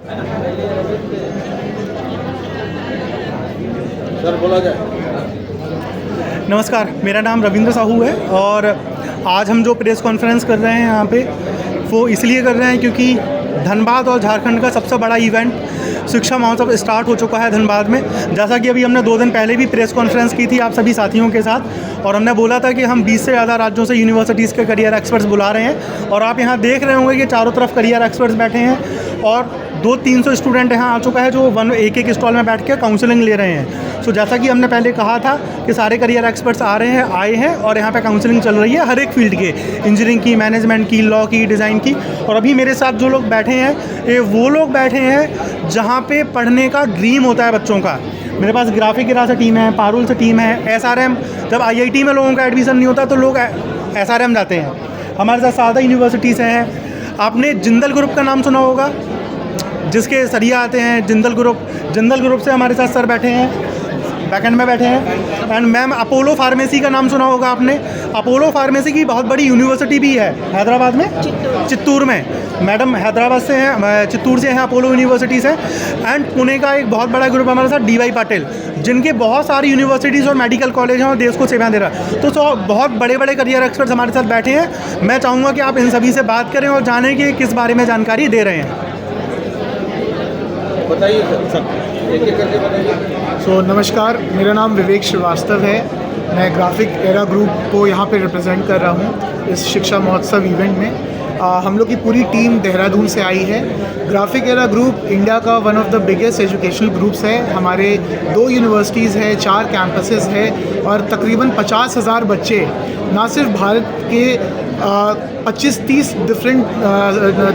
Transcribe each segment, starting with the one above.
Sir बोला जाए। नमस्कार, मेरा नाम रविंद्र साहू है और आज हम जो प्रेस कॉन्फ्रेंस कर रहे हैं यहाँ पे वो इसलिए कर रहे हैं क्योंकि धनबाद और झारखंड का सबसे बड़ा इवेंट शिक्षा महोत्सव स्टार्ट हो चुका है धनबाद में। जैसा कि अभी हमने 2 दिन पहले भी प्रेस कॉन्फ्रेंस की थी आप सभी साथियों के साथ और हमने बोला था कि हम 20 से ज़्यादा राज्यों से यूनिवर्सिटीज़ के करियर एक्सपर्ट्स बुला रहे हैं और आप यहाँ देख रहे होंगे कि चारों तरफ करियर एक्सपर्ट्स बैठे हैं और 200-300 स्टूडेंट यहाँ आ चुका है जो एक स्टॉल में बैठ के काउंसलिंग ले रहे हैं। सो जैसा कि हमने पहले कहा था कि सारे करियर एक्सपर्ट्स आए हैं और यहाँ पे काउंसलिंग चल रही है हर एक फील्ड के, इंजीनियरिंग की, मैनेजमेंट की, लॉ की, डिज़ाइन की। और अभी मेरे साथ जो लोग बैठे हैं ये वो लोग बैठे हैं जहाँ पे पढ़ने का ड्रीम होता है बच्चों का। मेरे पास ग्राफिक एरा से टीम है, पारुल से टीम है, SRM। जब IIT में लोगों का एडमिशन नहीं होता तो लोग SRM जाते हैं। हमारे साथ सादा यूनिवर्सिटीज़ हैं। आपने जिंदल ग्रुप का नाम सुना होगा, जिसके सरिया आते हैं जिंदल ग्रुप से हमारे साथ सर बैठे हैं, बैकएंड में बैठे हैं। एंड मैम अपोलो फार्मेसी का नाम सुना होगा आपने। अपोलो फार्मेसी की बहुत बड़ी यूनिवर्सिटी भी है हैदराबाद में, चित्तूर में। मैडम हैदराबाद से हैं, चित्तूर से हैं, अपोलो यूनिवर्सिटी से। एंड पुणे का एक बहुत बड़ा ग्रुप हमारे साथ DY पाटिल, जिनके बहुत सारी यूनिवर्सिटीज़ और मेडिकल कॉलेज हैं और देश को सेवाएं दे रहा है। तो बहुत बड़े बड़े करियर एक्सपर्ट्स हमारे साथ बैठे हैं। मैं चाहूँगा कि आप इन सभी से बात करें और जानें कि किस बारे में जानकारी दे रहे हैं। बताइए सर, एक करके बताइए। नमस्कार, मेरा नाम विवेक श्रीवास्तव है। मैं ग्राफिक एरा ग्रुप को यहाँ पे रिप्रेजेंट कर रहा हूँ इस शिक्षा महोत्सव इवेंट में। हम लोग की पूरी टीम देहरादून से आई है। ग्राफिक एरा ग्रुप इंडिया का one of the biggest educational groups है। हमारे 2 यूनिवर्सिटीज़ है, 4 कैंपसेस है और तकरीबन 50,000 बच्चे ना सिर्फ भारत के 25-30 डिफरेंट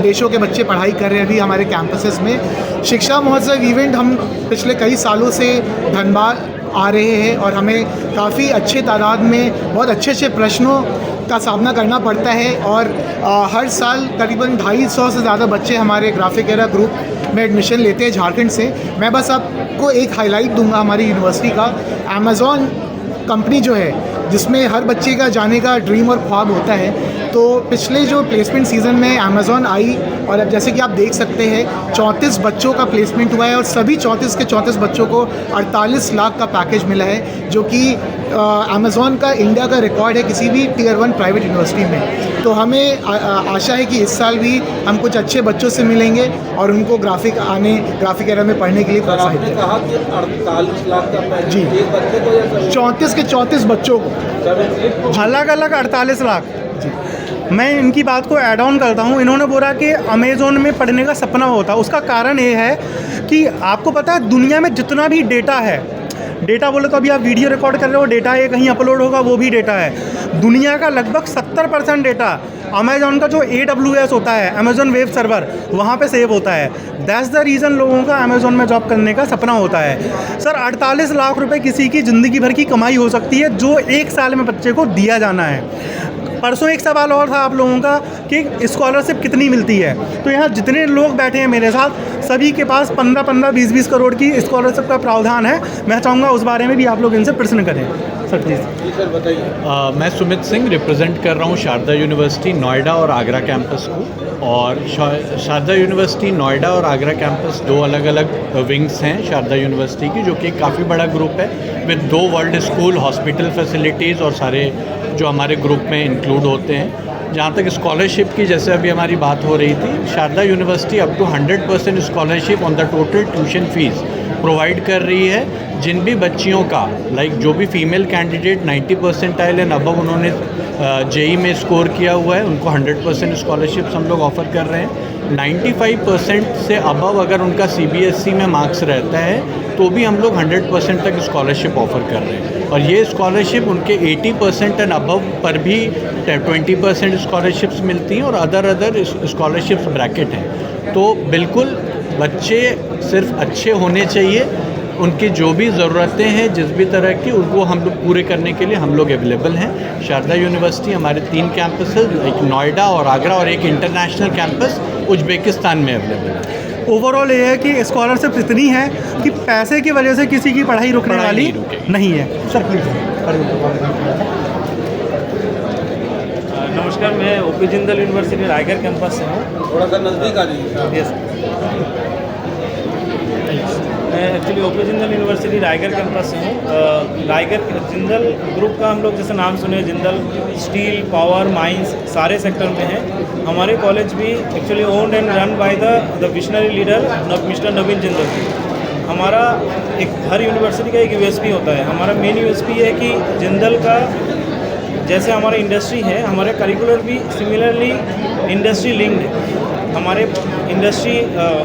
देशों के बच्चे पढ़ाई कर रहे हैं अभी हमारे कैंपसेस में। शिक्षा महोत्सव इवेंट हम पिछले कई सालों से धनबाद आ रहे हैं और हमें काफ़ी अच्छे तादाद में बहुत अच्छे प्रश्नों का सामना करना पड़ता है और हर साल करीबन 250 से ज़्यादा बच्चे हमारे ग्राफिक एरा ग्रुप में एडमिशन लेते हैं झारखंड से। मैं बस आपको एक हाईलाइट दूंगा हमारी यूनिवर्सिटी का। अमेज़ॉन कंपनी जो है जिसमें हर बच्चे का जाने का ड्रीम और ख्वाब होता है, तो पिछले जो प्लेसमेंट सीज़न में अमेज़ॉन आई और अब जैसे कि आप देख सकते हैं 34 बच्चों का प्लेसमेंट हुआ है और सभी 34 के 34 बच्चों को 48 लाख का पैकेज मिला है, जो कि अमेज़ॉन का इंडिया का रिकॉर्ड है किसी भी Tier 1 प्राइवेट यूनिवर्सिटी में। तो हमें आशा है कि इस साल भी हम कुछ अच्छे बच्चों से मिलेंगे और उनको ग्राफिक एरा में पढ़ने के लिए प्रोत्साहित करेंगे। कहा कि 48 लाख का पैकेज जी, एक बच्चे को या 34 के 34 बच्चों को अलग अलग 48 लाख। मैं इनकी बात को ऐड ऑन करता हूँ। इन्होंने बोला कि अमेज़ॉन में पढ़ने का सपना होता है। उसका कारण ये है कि आपको पता है दुनिया में जितना भी डेटा है, डेटा बोले तो अभी आप वीडियो रिकॉर्ड कर रहे हो, डेटा ये कहीं अपलोड होगा वो भी डेटा है। दुनिया का लगभग 70% डेटा अमेज़ॉन का जो AWS होता है, अमेज़ॉन वेब सर्वर, वहाँ पे सेव होता है। दैट्स द रीज़न लोगों का अमेज़ॉन में जॉब करने का सपना होता है। सर 48 लाख रुपए किसी की ज़िंदगी भर की कमाई हो सकती है जो 1 साल में बच्चे को दिया जाना है। परसों एक सवाल और था आप लोगों का कि स्कॉलरशिप कितनी मिलती है, तो यहाँ जितने लोग बैठे हैं मेरे साथ सभी के पास 15-15, 20-20 करोड़ की स्कॉलरशिप का प्रावधान है। मैं चाहूँगा उस बारे में भी आप लोग इनसे प्रश्न करें। Sir please. जी सर बताइए। मैं सुमित सिंह रिप्रेजेंट कर रहा हूँ शारदा यूनिवर्सिटी नोएडा और आगरा कैंपस को। और शारदा यूनिवर्सिटी नोएडा और आगरा कैंपस 2 अलग अलग विंग्स हैं शारदा यूनिवर्सिटी की, जो कि काफ़ी बड़ा ग्रुप है with 2 world school, hospital facilities और सारे जो हमारे ग्रुप में इंक्लूड होते हैं। जहाँ तक स्कॉलरशिप की जैसे अभी हमारी बात हो रही थी, Sharda university up to 100% scholarship on the total tuition fees provide कर रही है। जिन भी बच्चियों का जो भी female candidate 90 percentile and above उन्होंने JEE में स्कोर किया हुआ है, उनको 100% स्कॉलरशिप्स हम लोग ऑफ़र कर रहे हैं। 95% से अबव अगर उनका CBSE में मार्क्स रहता है तो भी हम लोग 100% तक स्कॉलरशिप ऑफ़र कर रहे हैं। और ये स्कॉलरशिप उनके 80% एंड अबव पर भी 20% स्कॉलरशिप्स मिलती हैं और अदर स्कॉलरशिप्स ब्रैकेट हैं। तो बिल्कुल बच्चे सिर्फ अच्छे होने चाहिए, उनकी जो भी ज़रूरतें हैं जिस भी तरह की उनको हम लोग पूरे करने के लिए हम लोग अवेलेबल हैं। शारदा यूनिवर्सिटी हमारे 3 कैंपसेस, एक नोएडा और आगरा और एक इंटरनेशनल कैंपस उज्बेकिस्तान में अवेलेबल है। ओवरऑल ये है कि स्कॉलरशिप इतनी है कि पैसे की वजह से किसी की पढ़ाई रुकने वाली नहीं है। Sir please. नमस्कार, मैं OP Jindal university Raigarh campus से हूँ। थोड़ा सा नज़दीक आ जाइए। Yes. Actually OP Jindal university Raigarh campus से हूँ। रायगढ़ जिंदल ग्रुप का हम लोग जैसे नाम सुने, जिंदल स्टील, पावर, माइंस सारे सेक्टर में हैं। हमारे कॉलेज भी actually owned and run by the visionary leader mister Naveen Jindal ji. हमारा एक हर यूनिवर्सिटी का एक यूएसपी होता है। हमारा मेन यूएसपी है कि जिंदल का जैसे हमारा इंडस्ट्री है, हमारे करिकुलर भी सिमिलरली इंडस्ट्री लिंक्ड है। हमारे इंडस्ट्री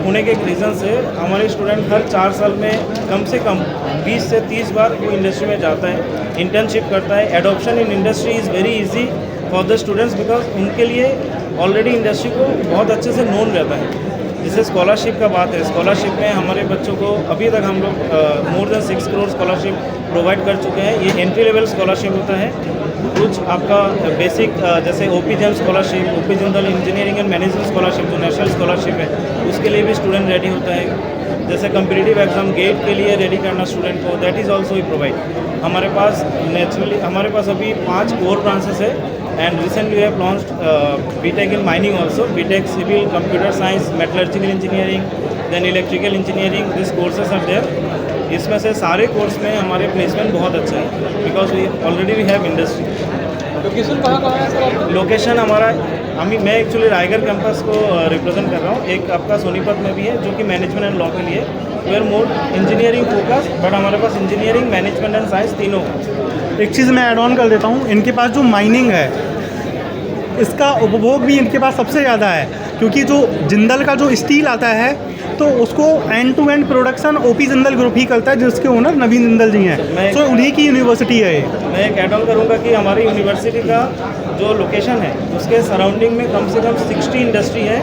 होने के रीज़न से हमारे स्टूडेंट हर 4 साल में कम से कम 20 से 30 बार वो इंडस्ट्री में जाता है, इंटर्नशिप करता है। Adoption in industry is very easy for the students because उनके लिए ऑलरेडी इंडस्ट्री को बहुत अच्छे से नोन रहता है। जैसे स्कॉलरशिप का बात है, स्कॉलरशिप में हमारे बच्चों को अभी तक हम लोग more than 6 crore scholarship provide कर चुके हैं। ये एंट्री लेवल स्कॉलरशिप होता है। कुछ आपका बेसिक जैसे ओपी जेम scholarship, OP Jindal engineering and management scholarship जो नेशनल स्कॉलरशिप है, उसके लिए भी स्टूडेंट रेडी होता है। जैसे कम्पिटिटिव एग्जाम गेट के लिए रेडी करना स्टूडेंट को, that is also we provide. हमारे पास नेचुरली हमारे पास अभी 5 कोर ब्रांचेस है and recently we have launched BTech in mining also, BTech civil, computer science, metallurgical engineering, then electrical engineering, this courses are there. इसमें से सारे कोर्स में हमारे प्लेसमेंट बहुत अच्छा है because we already we have industry. Location कहाँ है सर? लोकेशन हमारा मैं एक्चुअली रायगढ़ कैंपस को रिप्रेजेंट कर रहा हूँ। एक आपका सोनीपत में भी है जो कि मैनेजमेंट एंड लॉ के लिए, we are more engineering focus, but हमारे पास इंजीनियरिंग, मैनेजमेंट एंड साइंस तीनों। एक चीज़ मैं ऐड ऑन कर देता हूँ, इनके पास जो माइनिंग है इसका उपभोग भी इनके पास सबसे ज़्यादा है, क्योंकि जो जिंदल का जो स्टील आता है तो उसको end to end production OP Jindal group ही करता है, जिसके ओनर नवीन जिंदल जी हैं। तो उन्हीं की यूनिवर्सिटी है ये। मैं एक ऐड ऑन करूँगा कि हमारी यूनिवर्सिटी का जो लोकेशन है उसके सराउंडिंग में कम से कम 60 इंडस्ट्री है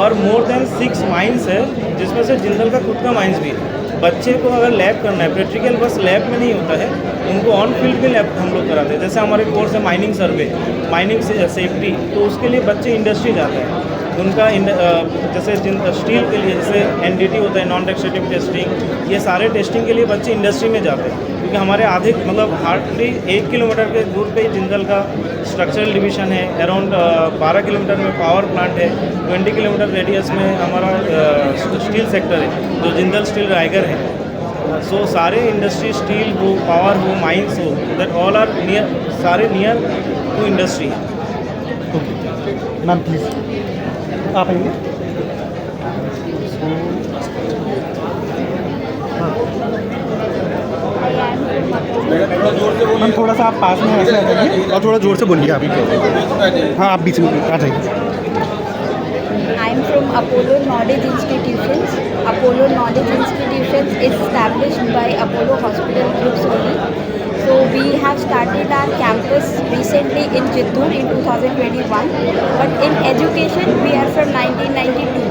और मोर देन 6 माइंस है, जिसमें से जिंदल का खुद का माइंस भी है। बच्चे को अगर लैब करना है, प्रैक्टिकल बस लैब में नहीं होता है, उनको ऑन फील्ड भी लैब हम लोग कराते हैं। जैसे हमारे कोर्स है माइनिंग सर्वे, माइनिंग सेफ्टी, तो उसके लिए बच्चे इंडस्ट्री जाते हैं। उनका जैसे स्टील के लिए जैसे एनडीटी होता है, नॉन डेस्ट्रक्टिव टेस्टिंग, ये सारे टेस्टिंग के लिए बच्चे इंडस्ट्री में जाते हैं। क्योंकि हमारे आधे मतलब हार्डली 1 किलोमीटर के दूर पे ही जिंदल का स्ट्रक्चरल डिवीज़न है, अराउंड 12 किलोमीटर में पावर प्लांट है, 20 किलोमीटर रेडियस में हमारा स्टील सेक्टर है जो जिंदल स्टील रायगढ़ है। सो सारे इंडस्ट्री, स्टील हो, पावर हो, माइंस हो, दैट ऑल आर नियर, सारे near to industry. Ma'am please आप आइए। थोड़ा जोर से मैम थोड़ा सा आप पास में ऐसे आ जाइए और थोड़ा जोर से बोलिए आप। हाँ, आप बीच में आ जाइए। I am from Apollo Knowledge Institutions. Apollo Knowledge Institutions is established by Apollo Hospital Groups only. So we have started our campus recently in Chittoor in 2021. But in education, we are from 1992.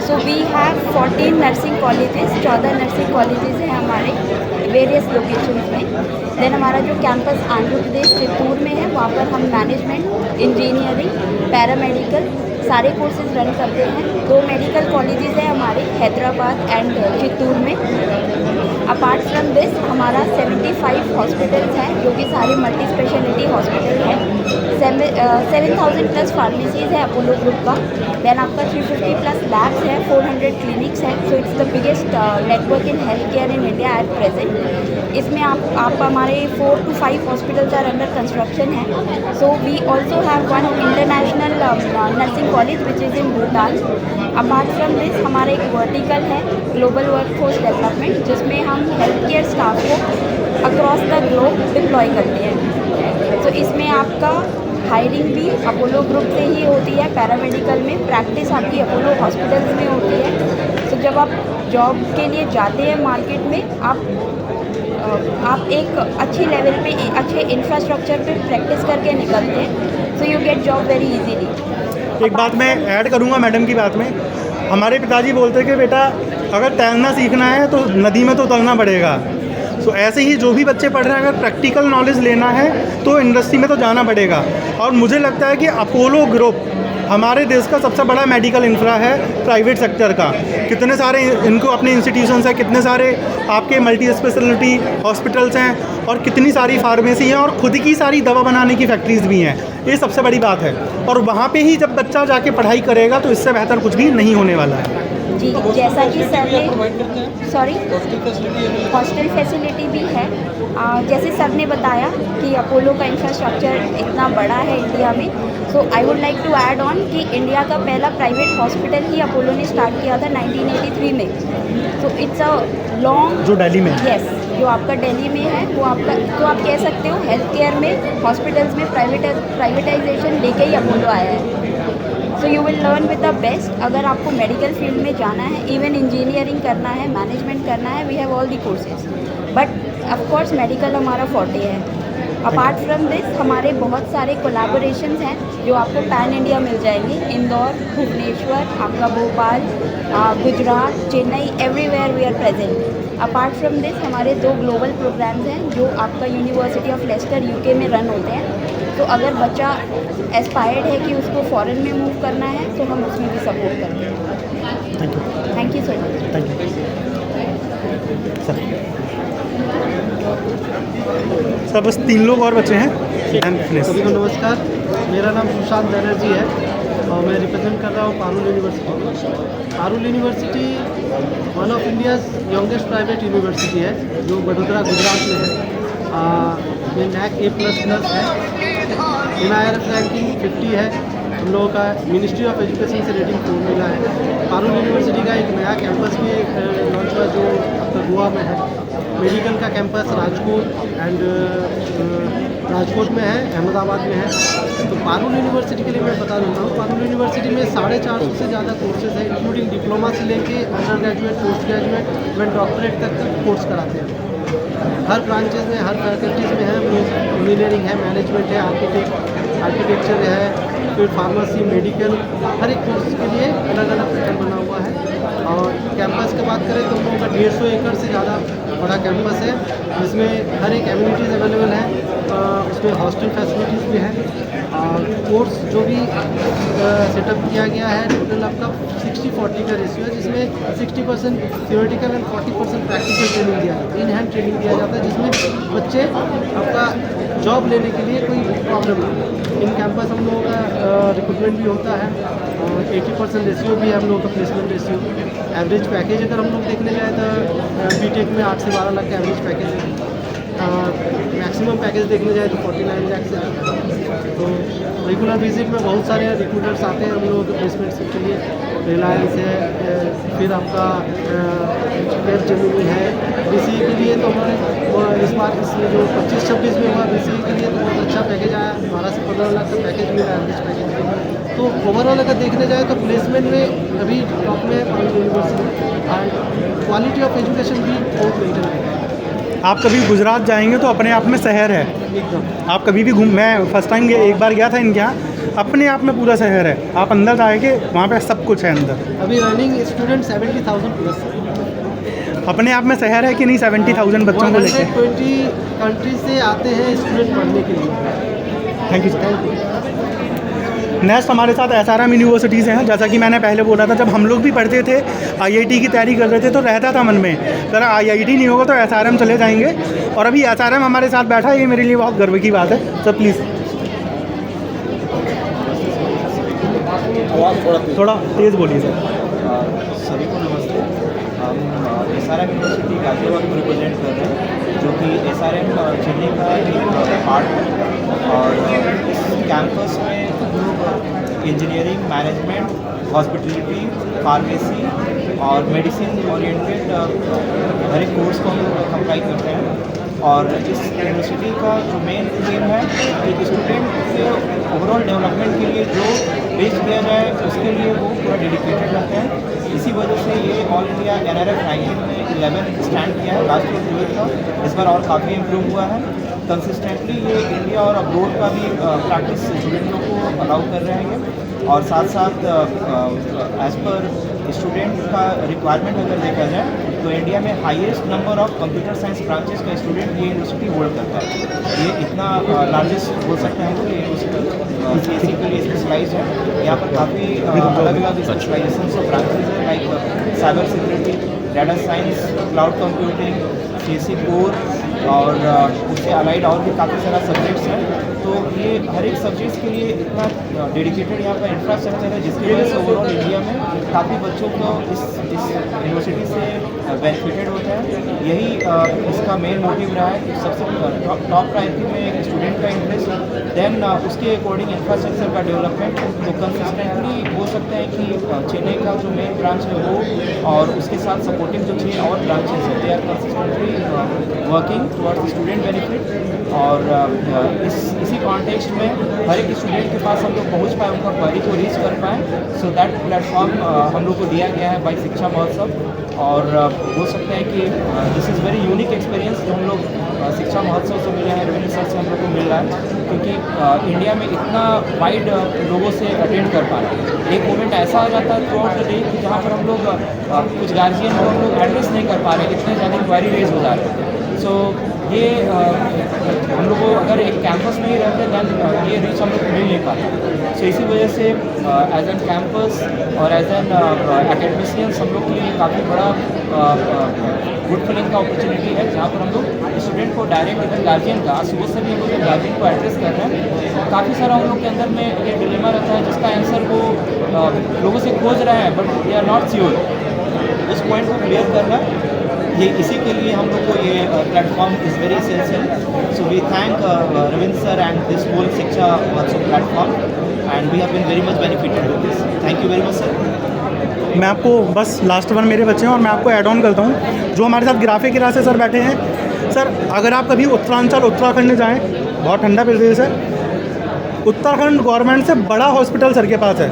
So we have 14 nursing colleges, 14 nursing colleges हैं हमारे various locations में। Then हमारा जो campus Andhra Pradesh Chittoor में है, वहाँ पर हम मैनेजमेंट, इंजीनियरिंग, पैरामेडिकल सारे कोर्सेज रन करते हैं। 2 मेडिकल कॉलेजेस हैं हमारे, हैदराबाद एंड चित्तूर में। अपार्ट फ्रॉम दिस हमारा 75 हॉस्पिटल्स हैं जो कि सारे मल्टी स्पेशलिटी हॉस्पिटल हैं। 7000 प्लस फार्मेसीज़ है अपोलो ग्रुप का। देन आपका 350 प्लस लैब्स है, 400 क्लिनिक्स हैं। So it's the biggest network in health care in India at present. इसमें आप हमारे 4 to 5 hospitals are under construction है। So we also have 1 international nursing college which is in Bhutan. Apart from this हमारा एक vertical है global workforce development, जिसमें हम health care staff को अक्रॉस द ग्लोब डिप्लॉय करते हैं। तो इसमें आपका हायरिंग भी अपोलो ग्रुप से ही होती है, पैरामेडिकल में प्रैक्टिस आपकी अपोलो हॉस्पिटल्स में होती है। तो जब आप जॉब के लिए जाते हैं मार्केट में, आप एक अच्छी लेवल पे, अच्छे इंफ्रास्ट्रक्चर पे प्रैक्टिस करके निकलते हैं। So you get job very easily. एक बात मैं ऐड करूँगा मैडम की बात में। हमारे पिताजी बोलते कि बेटा अगर तैरना सीखना है तो नदी में तो उतरना पड़ेगा। तो ऐसे ही जो भी बच्चे पढ़ रहे हैं, अगर प्रैक्टिकल नॉलेज लेना है तो इंडस्ट्री में तो जाना पड़ेगा। और मुझे लगता है कि अपोलो ग्रुप हमारे देश का सबसे बड़ा मेडिकल इंफ्रा है प्राइवेट सेक्टर का। कितने सारे इनको अपने इंस्टीट्यूशंस हैं, कितने सारे आपके मल्टी स्पेशलिटी हॉस्पिटल्स हैं और कितनी सारी फार्मेसी हैं और खुद की सारी दवा बनाने की फैक्ट्रीज़ भी हैं। ये सबसे बड़ी बात है। और वहाँ पे ही जब बच्चा जाके पढ़ाई करेगा तो इससे बेहतर कुछ भी नहीं होने वाला है। जी, जैसा कि सर ने प्रोवाइड करते हैं sorry hostel facility hostel facility भी है। जैसे सर ने बताया कि अपोलो का इंफ्रास्ट्रक्चर इतना बड़ा है इंडिया में, so I would like to add on कि इंडिया का पहला प्राइवेट हॉस्पिटल ही अपोलो ने स्टार्ट किया था 1983 में। सो इट्स अ लॉन्ग जो दिल्ली में है। यस, जो आपका दिल्ली में है वो आपका, तो आप कह सकते हो हेल्थ केयर में हॉस्पिटल्स में प्राइवेटाइजेशन लेके ही अपोलो आया है। So you will learn with the best. अगर आपको मेडिकल फील्ड में जाना है, इवन इंजीनियरिंग करना है, मैनेजमेंट करना है, we have all the courses, but of course medical हमारा फोर्टे है। अपार्ट फ्रॉम दिस हमारे बहुत सारे कोलैबोरेशंस हैं जो आपको पैन इंडिया मिल जाएंगे। इंदौर, भुवनेश्वर, आपका Bhopal, Gujarat, Chennai, everywhere we are present. Apart from this हमारे 2 ग्लोबल प्रोग्राम्स हैं जो आपका यूनिवर्सिटी ऑफ लेस्टर यूके में रन होते हैं। तो अगर बच्चा एस्पायर्ड है कि उसको फॉरेन में मूव करना है तो हम उसमें भी सपोर्ट करते हैं। Thank you so much. Thank you sir. Sir बस 3 लोग और बचे हैं। सभी को नमस्कार, मेरा नाम सुशांत बनर्जी है और मैं रिप्रेजेंट कर रहा हूँ Parul university. Parul university one of India's youngest private university है जो वडोदरा गुजरात में है। ये NAC A++ है, NIRF रैंकिंग 50 है। हम लोगों का मिनिस्ट्री ऑफ एजुकेशन से रेटिंग 4 मिला है। पारुल यूनिवर्सिटी का एक नया कैंपस भी लॉन्च हुआ जो आपका गोवा में है। मेडिकल का कैंपस राजकोट एंड राजकोट में है, अहमदाबाद में है। तो पारुल यूनिवर्सिटी के लिए मैं बता देता हूँ, पारुल यूनिवर्सिटी में 450 से ज़्यादा कोर्सेज हैं, इंक्लूडिंग डिप्लोमा से लेके under graduate, post graduate, even doctorate तक कोर्स कराते हैं। हर ब्रांचेज में, हर फैकल्टीज़ में है। हम लोग इंजीनियरिंग है, मैनेजमेंट है, आर्किटेक्चर है, फिर फार्मेसी, मेडिकल, हर एक कोर्स के लिए अलग अलग पैटर्न बना हुआ है। और कैंपस की बात करें तो हम लोगों का 150 एकड़ से ज़्यादा बड़ा कैंपस है जिसमें हर एक एम्यूनिटीज़ अवेलेबल है। उसमें हॉस्टल फैसिलिटीज़ भी हैं और कोर्स जो भी सेटअप किया गया है टोटल आपका 60-40 का रेशियो है, जिसमें 60% थियोरेटिकल एंड 40% प्रैक्टिकल ट्रेनिंग दिया जाता है, इन हैंड ट्रेनिंग दिया जाता है, जिसमें बच्चे आपका जॉब लेने के लिए कोई प्रॉब्लम नहीं। इन कैंपस हम लोगों का रिक्रूटमेंट भी होता है और 80% रेशियो भी है हम लोगों का प्लेसमेंट रेशियो। एवरेज पैकेज अगर हम लोग देखने जाए तो बीटेक में 8 से 12 लाख का एवरेज पैकेज है। मैक्सिमम पैकेज देखने जाए तो 49 लाख से है। तो रेगुलर विजिट में बहुत सारे रिक्रूटर्स आते हैं हम लोगों के प्लेसमेंट्स के लिए। रिलायंस है, फिर आपका जेमिनी है। BCE के लिए तो हमारे इस बार इसमें जो 25-26 में हुआ BCE के लिए तो बहुत अच्छा पैकेज आया, 12 से 15 लाख का पैकेज मिला एवरेज पैकेज। तो ओवरऑल अगर देखने जाए तो प्लेसमेंट में अभी टॉप में है Parul university and quality of education भी बहुत मेंटेन है। आप कभी गुजरात जाएंगे तो अपने आप में शहर है। एकदम आप कभी भी मैं फर्स्ट टाइम एक बार गया था इनके यहाँ, अपने आप में पूरा शहर है। आप अंदर जाएंगे वहाँ पे सब कुछ है अंदर। अभी रनिंग स्टूडेंट 70,000 प्लस अपने आप में शहर है कि नहीं 70,000 बच्चों को लेकर? 120 कंट्री से आते हैं स्टूडेंट पढ़ने के लिए। Thank you sir. नेक्स्ट हमारे साथ SRM यूनिवर्सिटीज़ हैं। जैसा कि मैंने पहले बोला था, जब हम लोग भी पढ़ते थे IIT की तैयारी कर रहे थे तो रहता था मन में सर IIT नहीं होगा तो SRM चले जाएंगे, और अभी SRM हमारे साथ बैठा है, ये मेरे लिए बहुत गर्व की बात है। सर प्लीज़ थोड़ा तेज़ बोलिए सर। सभी को नमस्ते। हम SRM यूनिवर्सिटी गाजियाबाद को रिप्रेजेंट कर रहे हैं, जो कि SRM चेन्नई का एक पार्ट है। और इस कैंपस में इंजीनियरिंग, मैनेजमेंट, हॉस्पिटलिटी, फार्मेसी और मेडिसिन ओरिएंटेड हर एक कोर्स को हम अप्लाई करते हैं। और इस यूनिवर्सिटी का जो मेन एम है कि स्टूडेंट के ओवरऑल डेवलपमेंट के लिए जो बेस किया जाए उसके लिए वो पूरा डेडिकेटेड रहते हैं। इसी वजह से ये ऑल इंडिया NRF रैंकिंग में 11 स्टैंड किया है। लास्ट ईयर 12 था, इस बार और काफ़ी इम्प्रूव हुआ है। कंसिस्टेंटली ये इंडिया और अब्रोड का भी प्रैक्टिस स्टूडेंटों को अलाउ कर रहे हैं ये। और साथ साथ एज पर स्टूडेंट का रिक्वायरमेंट अगर देखा जाए तो इंडिया में highest number of computer science branches का स्टूडेंट ये यूनिवर्सिटी होल्ड करता है। ये इतना लार्जेस्ट बोल सकते हैं हम लोग, ये यूनिवर्सिटी CSE के लिए स्पेशलाइज है। यहाँ पर काफ़ी अलग अलग स्पेशलाइजेशन ऑफ ब्रांचेज है, like cyber security, data science, cloud computing, CSE core और उससे अलाइड और भी काफ़ी सारा सब्जेक्ट्स हैं। तो ये हर एक सब्जेक्ट्स के लिए इतना डेडिकेटेड यहाँ पर इंफ्रास्ट्रक्चर है, जिसकी वजह से ओवरऑल इंडिया में काफ़ी बच्चों को इस यूनिवर्सिटी से बेनिफिटेड होता है। यही इसका मेन मोटिव रहा है कि सबसे टॉप प्रायोरिटी में एक स्टूडेंट का इंटरेस्ट, देन उसके अकॉर्डिंग इंफ्रास्ट्रक्चर का डेवलपमेंट। तो कंसिस्टेंटली बोल सकते हैं कि चेन्नई का जो मेन ब्रांच है वो और उसके साथ सपोर्टिंग जो 6 और ब्रांचेस हैं, they are consistently working towards student benefit. और इसी कॉन्टेक्स्ट में हर एक स्टूडेंट के पास हम लोग पहुँच पाए, उनका क्वेरी को रीच कर पाए। सो दैट प्लेटफॉर्म हम लोग को दिया गया है बाई शिक्षा महोत्सव। और बोल सकते हैं कि this is very unique experience जो हम लोग शिक्षा महोत्सव से मिला है, रविंद्र सर से हम लोग को मिल रहा है, क्योंकि इंडिया में इतना वाइड लोगों से अटेंड कर पा रहे हैं। एक मोमेंट ऐसा आ जाता है थ्रू आउट द डे कि जहाँ पर हम लोग कुछ गार्जियन को हम लोग एड्रेस नहीं कर पा रहे, इतने ज़्यादा क्वेरी रेज हो जा रहे हैं। सो ये हम लोग को अगर एक कैंपस में ही रहते दैन ये रीच हम लोग को मिल नहीं पाता। सो इसी वजह से एज एन कैंपस और एज एन एकेडमिशियंस हम लोग के लिए काफ़ी बड़ा गुड फीलिंग का अपॉर्चुनिटी है, जहाँ पर हम लोग स्टूडेंट को डायरेक्ट इधर गार्जियन का सुबह से भी हम लोग गार्जियन को एड्रेस कर रहे हैं। काफ़ी सारा हम लोग के अंदर में ये डिलेमा रहता है जिसका आंसर वो लोगों से खोज रहे हैं, but they are not sure. उस पॉइंट को क्लियर करना, ये इसी के लिए हम लोग को ये platform is very essential. So we thank Ravindra sir and this whole Shiksha Mahotsav platform and we have been very much benefited with this. Thank you very much sir. मैं आपको बस लास्ट वन मेरे बच्चे हैं और मैं आपको ऐड ऑन करता हूँ जो हमारे साथ ग्राफिक एरा से सर बैठे हैं। सर अगर आप कभी उत्तरांचल उत्तराखंड जाएँ, बहुत ठंडा प्रदेश है, उत्तराखंड गवर्नमेंट से बड़ा हॉस्पिटल सर के पास है।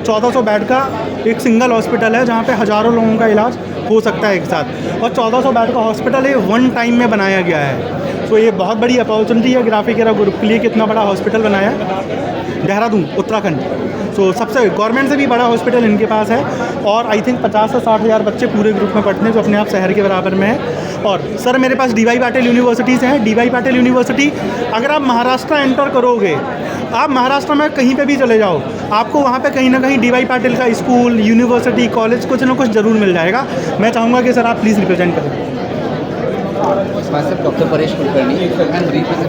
1400 बेड का एक सिंगल हॉस्पिटल है जहाँ पे हज़ारों लोगों का इलाज हो सकता है एक साथ, और 1400 बेड का हॉस्पिटल ये वन टाइम में बनाया गया है। तो ये बहुत बड़ी अपॉर्चुनिटी है ग्राफिक एरा ग्रुप के लिए कि इतना बड़ा हॉस्पिटल बनाया है देहरादून उत्तराखंड। सो सबसे गवर्नमेंट से भी बड़ा हॉस्पिटल इनके पास है, और आई थिंक 50 से 60 हज़ार बच्चे पूरे ग्रुप में पढ़ते हैं, जो अपने आप शहर के बराबर में है। और सर मेरे पास डी वाई पाटिल यूनिवर्सिटीज़ हैं। डी वाई पाटिल यूनिवर्सिटी, अगर आप महाराष्ट्र एंटर करोगे, आप महाराष्ट्र में कहीं पे भी चले जाओ, आपको वहाँ पे कहीं ना कहीं डी वाई पाटिल का स्कूल, यूनिवर्सिटी, कॉलेज कुछ ना कुछ ज़रूर मिल जाएगा। मैं चाहूँगा कि सर आप प्लीज़ रिप्रेजेंट करें। Myself, Dr. Paresh Kulkarni, and represent